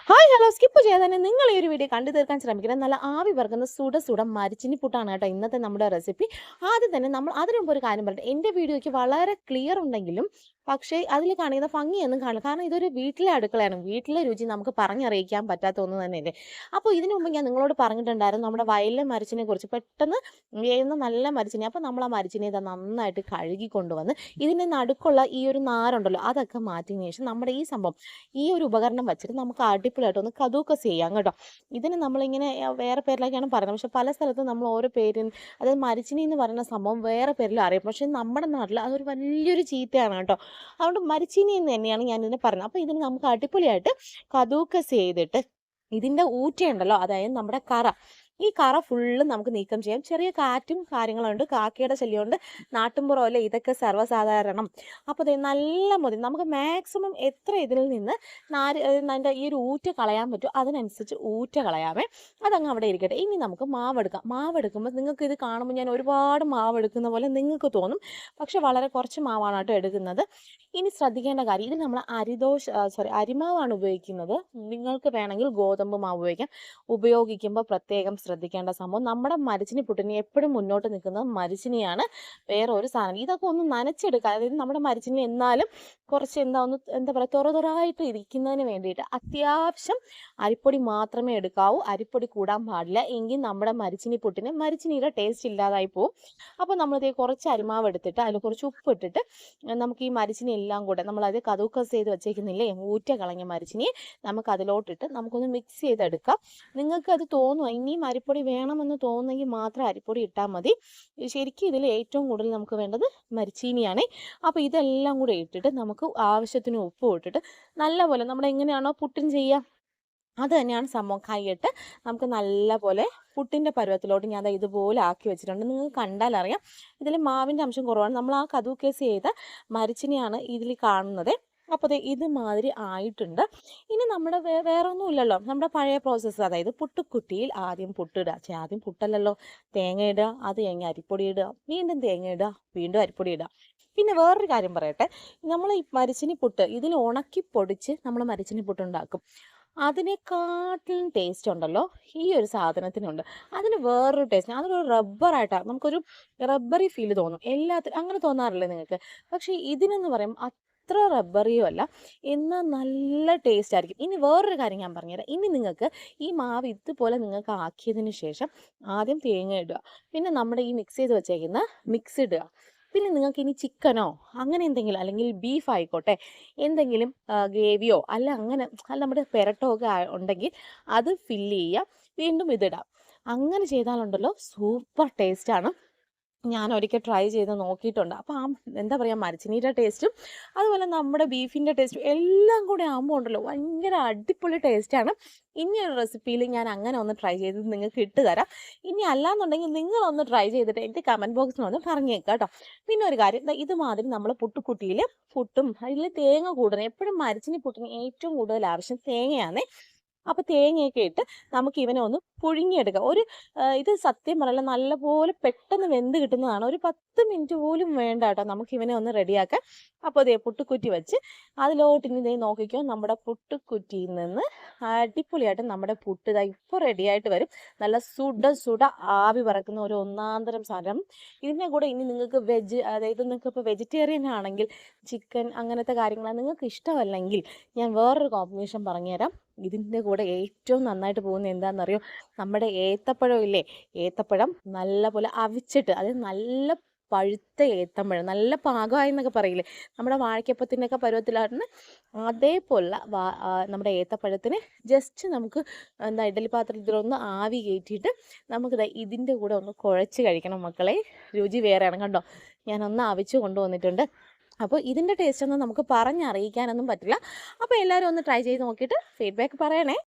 Hi hello skip ചെയ്യാതെ തന്നെ നിങ്ങൾ ഈ ഒരു വീഡിയോ കണ്ടു തീർക്കാൻ ശ്രമിക്കുന്നത് നല്ല ആവി പറക്കുന്ന സുട മരിച്ചിനി പുട്ടാണ് കേട്ടോ ഇന്നത്തെ നമ്മുടെ റെസിപ്പി. ആദ്യം തന്നെ നമ്മൾ അതിനു മുമ്പ് ഒരു കാര്യം പറയട്ടെ, എൻ്റെ വീഡിയോയ്ക്ക് വളരെ ക്ലിയർ ഉണ്ടെങ്കിലും പക്ഷേ അതിൽ കാണിക്കുന്ന ഭംഗിയൊന്നും കാണില്ല. കാരണം ഇതൊരു വീട്ടിലെ അടുക്കളയാണ്. വീട്ടിലെ രുചി നമുക്ക് പറഞ്ഞറിയിക്കാൻ പറ്റാത്ത ഒന്ന് തന്നെയല്ലേ. അപ്പോൾ ഇതിനു മുമ്പ് ഞാൻ നിങ്ങളോട് പറഞ്ഞിട്ടുണ്ടായിരുന്നു നമ്മുടെ വയലിലെ മരിച്ചിനെ കുറിച്ച്. പെട്ടെന്ന് വേവുന്ന നല്ല മരിച്ചിനി. അപ്പോൾ നമ്മൾ ആ മരിച്ചിനെ ഇത് നന്നായിട്ട് കഴുകി കൊണ്ടുവന്ന് ഇതിൻ്റെ നടുക്കുള്ള ഈ ഒരു നാരുണ്ടല്ലോ അതൊക്കെ മാറ്റിയതിന് ശേഷം നമ്മുടെ ഈ സംഭവം ഈ ഒരു ഉപകരണം വെച്ചിട്ട് നമുക്ക് അടിപൊളിയായിട്ട് ഒന്ന് കദൂക്കസ് ചെയ്യാം കേട്ടോ. ഇതിന് നമ്മളിങ്ങനെ വേറെ പേരിലൊക്കെയാണ് പറയുന്നത്. പക്ഷെ പല സ്ഥലത്തും നമ്മൾ ഓരോ പേരിൽ, അതായത് മരിച്ചിനി എന്ന് പറയുന്ന സംഭവം വേറെ പേരിൽ അറിയും. പക്ഷെ നമ്മുടെ നാട്ടിൽ അതൊരു വലിയൊരു ചീത്തയാണ് കേട്ടോ. അതുകൊണ്ട് മരിച്ചിനി എന്ന് തന്നെയാണ് ഞാൻ ഇതിനെ പറയുന്നത്. അപ്പോൾ ഇതിന് നമുക്ക് അടിപൊളിയായിട്ട് കദൂക്കസ് ചെയ്തിട്ട് ഇതിൻ്റെ ഊറ്റയുണ്ടല്ലോ, അതായത് നമ്മുടെ കറ, ഈ കറ ഫുള്ള് നമുക്ക് നീക്കം ചെയ്യാം. ചെറിയ കാറ്റും കാര്യങ്ങളുണ്ട്, കാക്കയുടെ ശല്യമുണ്ട്, നാട്ടുമ്പുറമല്ലേ, ഇതൊക്കെ സർവ്വസാധാരണം. അപ്പോൾ ഇത് നല്ല മതി. നമുക്ക് മാക്സിമം എത്ര ഇതിൽ നിന്ന് അതിൻ്റെ ഈ ഒരു ഊറ്റ കളയാൻ പറ്റും അതിനനുസരിച്ച് ഊറ്റ കളയാമേ. അതങ്ങ് അവിടെ ഇരിക്കട്ടെ. ഇനി നമുക്ക് മാവെടുക്കാം. മാവെടുക്കുമ്പോൾ നിങ്ങൾക്ക് ഇത് കാണുമ്പോൾ ഞാൻ ഒരുപാട് മാവെടുക്കുന്ന പോലെ നിങ്ങൾക്ക് തോന്നും. പക്ഷെ വളരെ കുറച്ച് മാവാണ് കേട്ടോ എടുക്കുന്നത്. ഇനി ശ്രദ്ധിക്കേണ്ട കാര്യം, ഇത് നമ്മൾ അരിമാവാണ് ഉപയോഗിക്കുന്നത്. നിങ്ങൾക്ക് വേണമെങ്കിൽ ഗോതമ്പ് മാവ് ഉപയോഗിക്കാം. ഉപയോഗിക്കുമ്പോൾ പ്രത്യേകം ശ്രദ്ധിക്കേണ്ട സംഭവം, നമ്മുടെ മരിച്ചിനി പുട്ടിന് എപ്പോഴും മുന്നോട്ട് നിൽക്കുന്നത് മരിച്ചിനിയാണ്, വേറെ ഒരു സാധനം. ഇതൊക്കെ ഒന്ന് നനച്ചെടുക്കുക. അതായത് നമ്മുടെ മരിച്ചിനി എന്നാലും കുറച്ച് എന്താ പറയുക, തുറതുറായിട്ട് ഇരിക്കുന്നതിന് വേണ്ടിയിട്ട് അത്യാവശ്യം അരിപ്പൊടി മാത്രമേ എടുക്കാവൂ. അരിപ്പൊടി കൂടാൻ പാടില്ല, എങ്കിൽ നമ്മുടെ മരിച്ചിനി പുട്ടിന് മരിച്ചിനിയുടെ ടേസ്റ്റ് ഇല്ലാതായി പോകും. അപ്പോൾ നമ്മളിതേ കുറച്ച് അരിമാവ് എടുത്തിട്ട് അതിൽ കുറച്ച് ഉപ്പ് ഇട്ടിട്ട് നമുക്ക് ഈ മരിച്ചിനി എല്ലാം കൂടെ നമ്മളത് കദൂക്കസ് ചെയ്ത് വെച്ചേക്കുന്നില്ലേ, ഊറ്റ കളഞ്ഞ മരിച്ചിനിയെ നമുക്ക് അതിലോട്ടിട്ട് നമുക്കൊന്ന് മിക്സ് ചെയ്തെടുക്കാം. നിങ്ങൾക്ക് അത് തോന്നുക ഇനിയും അരിപ്പൊടി വേണമെന്ന് തോന്നുന്നെങ്കിൽ മാത്രം അരിപ്പൊടി ഇട്ടാൽ മതി. ശരിക്കും ഇതിൽ ഏറ്റവും കൂടുതൽ നമുക്ക് വേണ്ടത് മരിച്ചീനിയാണ്. അപ്പോൾ ഇതെല്ലാം കൂടെ ഇട്ടിട്ട് നമുക്ക് ആവശ്യത്തിന് ഉപ്പ് ഇട്ടിട്ട് നല്ലപോലെ നമ്മൾ എങ്ങനെയാണോ പുട്ടിന് ചെയ്യുക അത് തന്നെയാണ് സംഭവം. കൈയിട്ട് നമുക്ക് നല്ലപോലെ പുട്ടിൻ്റെ പരുവത്തിലോട്ട് ഞാൻ ഇതുപോലെ ആക്കി വെച്ചിട്ടുണ്ട്. നിങ്ങൾക്ക് കണ്ടാൽ അറിയാം ഇതിൽ മാവിൻ്റെ അംശം കുറവാണ്. നമ്മൾ ആ കദൂക്കസ് ചെയ്ത മരിച്ചിനെയാണ് ഇതിൽ കാണുന്നത്. അപ്പോൾ ഇതുമാതിരി ആയിട്ടുണ്ട്. ഇനി നമ്മുടെ വേറെ ഒന്നുമില്ലല്ലോ, നമ്മുടെ പഴയ പ്രോസസ്സ്, അതായത് പുട്ടുക്കുറ്റിയിൽ ആദ്യം പുട്ടിടുക. ആദ്യം പുട്ടല്ലല്ലോ, തേങ്ങ ഇടുക, അത് കഴിഞ്ഞ് അരിപ്പൊടി ഇടുക, വീണ്ടും തേങ്ങ ഇടുക, വീണ്ടും അരിപ്പൊടി ഇടുക. പിന്നെ വേറൊരു കാര്യം പറയട്ടെ, നമ്മൾ ഈ മരിച്ചിനി പുട്ട് ഇതിൽ ഉണക്കി പൊടിച്ച് നമ്മൾ മരിച്ചിനി പുട്ടുണ്ടാക്കും. അതിനെക്കാട്ടിലും ടേസ്റ്റ് ഉണ്ടല്ലോ ഈ ഒരു സാധനത്തിനുണ്ട്. അതിന് വേറൊരു ടേസ്റ്റ്, അതൊരു റബ്ബറായിട്ടാണ്, നമുക്കൊരു റബ്ബറി ഫീൽ തോന്നും. എല്ലാത്തിനും അങ്ങനെ തോന്നാറില്ലേ നിങ്ങൾക്ക്? പക്ഷേ ഇതിനെന്ന് പറയും അത്ര റബ്ബറിയും അല്ല, എന്നാൽ നല്ല ടേസ്റ്റ് ആയിരിക്കും. ഇനി വേറൊരു കാര്യം ഞാൻ പറഞ്ഞുതരാം. ഇനി നിങ്ങൾക്ക് ഈ മാവ് ഇതുപോലെ നിങ്ങൾക്ക് ആക്കിയതിന് ശേഷം ആദ്യം തേങ്ങ ഇടുക, പിന്നെ നമ്മുടെ ഈ മിക്സ് ചെയ്ത് വെച്ചേക്കുന്ന മിക്സ് ഇടുക, പിന്നെ നിങ്ങൾക്ക് ഇനി ചിക്കനോ അങ്ങനെ എന്തെങ്കിലും, അല്ലെങ്കിൽ ബീഫ് ആയിക്കോട്ടെ, എന്തെങ്കിലും ഗ്രേവിയോ അല്ല നമ്മുടെ പെരട്ടോ ഒക്കെ ഉണ്ടെങ്കിൽ അത് ഫില്ല് ചെയ്യുക, വീണ്ടും ഇതിടാം. അങ്ങനെ ചെയ്താലുണ്ടല്ലോ സൂപ്പർ ടേസ്റ്റാണ്. ഞാൻ ഒരിക്കൽ ട്രൈ ചെയ്ത് നോക്കിയിട്ടുണ്ട്. അപ്പോൾ എന്താ പറയുക, മരച്ചിനിയുടെ ടേസ്റ്റും അതുപോലെ നമ്മുടെ ബീഫിൻ്റെ ടേസ്റ്റും എല്ലാം കൂടെ ആകുമ്പോൾ ഉണ്ടല്ലോ ഭയങ്കര അടിപൊളി ടേസ്റ്റാണ്. ഇനി ഒരു റെസിപ്പിയിൽ ഞാൻ അങ്ങനെ ഒന്ന് ട്രൈ ചെയ്ത് നിങ്ങൾക്ക് ഇട്ട് തരാം. ഇനി അല്ലാന്നുണ്ടെങ്കിൽ നിങ്ങളൊന്ന് ട്രൈ ചെയ്തിട്ട് എൻ്റെ കമൻറ്റ് ബോക്സിൽ ഒന്ന് പറഞ്ഞേക്കാം കേട്ടോ. പിന്നെ ഒരു കാര്യം, ഇതുമാതിരി നമ്മൾ പുട്ടുക്കുട്ടിയിൽ പുട്ടും അതിൽ തേങ്ങ കൂടണം. എപ്പോഴും മരച്ചിനി പുട്ടിന് ഏറ്റവും കൂടുതൽ ആവശ്യം തേങ്ങയാണ്. അപ്പോൾ തേങ്ങയൊക്കെ ഇട്ട് നമുക്ക് ഇവനെ ഒന്ന് പുഴുങ്ങിയെടുക്കാം. ഇത് സത്യം പറയല്ല നല്ലപോലെ പെട്ടെന്ന് വെന്ത് കിട്ടുന്നതാണ്. ഒരു 10 മിനിറ്റ് പോലും വേണ്ട കേട്ടോ നമുക്ക് ഇവനെ ഒന്ന് റെഡിയാക്കാം. അപ്പോൾ പുട്ടുക്കുറ്റി വെച്ച് അതിലോട്ട് ഇനി നോക്കിക്കോ, നമ്മുടെ പുട്ടുക്കുറ്റിയിൽ നിന്ന് അടിപൊളിയായിട്ട് നമ്മുടെ പുട്ട് ഇപ്പോൾ റെഡിയായിട്ട് വരും. നല്ല സുട ആവി പറക്കുന്ന ഒരു ഒന്നാന്തരം സാധനം. ഇതിൻ്റെ കൂടെ ഇനി നിങ്ങൾക്ക് അതായത് നിങ്ങൾക്ക് ഇപ്പോൾ വെജിറ്റേറിയൻ ആണെങ്കിൽ ചിക്കൻ അങ്ങനത്തെ കാര്യങ്ങൾ നിങ്ങൾക്ക് ഇഷ്ടമല്ലെങ്കിൽ ഞാൻ വേറൊരു കോമ്പിനേഷൻ പറഞ്ഞുതരാം. ഇതിൻ്റെ കൂടെ ഏറ്റവും നന്നായിട്ട് പോകുന്നത് എന്താണെന്നറിയോ, നമ്മുടെ ഏത്തപ്പഴം ഇല്ലേ, ഏത്തപ്പഴം നല്ലപോലെ അവിച്ചിട്ട്, അതായത് നല്ല പഴുത്ത ഏത്തപ്പഴം, നല്ല പാകമായി എന്നൊക്കെ പറയില്ലേ, നമ്മുടെ വാഴയ്ക്കപ്പത്തിൻ്റെയൊക്കെ പരുവത്തിലാണ്. അതേപോലെ നമ്മുടെ ഏത്തപ്പഴത്തിന് ജസ്റ്റ് നമുക്ക് ഇഡ്ഡലി പാത്രത്തിലൊന്ന് ആവി കയറ്റിയിട്ട് നമുക്ക് ഇതിൻ്റെ കൂടെ ഒന്ന് കുഴച്ച് കഴിക്കണം മക്കളെ. രുചി വേറെയാണ് കണ്ടോ, ഞാനൊന്ന് അവിച്ച് കൊണ്ടുവന്നിട്ടുണ്ട്. അപ്പോൾ ഇതിൻ്റെ ടേസ്റ്റൊന്നും നമുക്ക് പറഞ്ഞറിയിക്കാനൊന്നും പറ്റില്ല. അപ്പോൾ എല്ലാവരും ഒന്ന് ട്രൈ ചെയ്ത് നോക്കിയിട്ട് ഫീഡ്ബാക്ക് പറയണേ.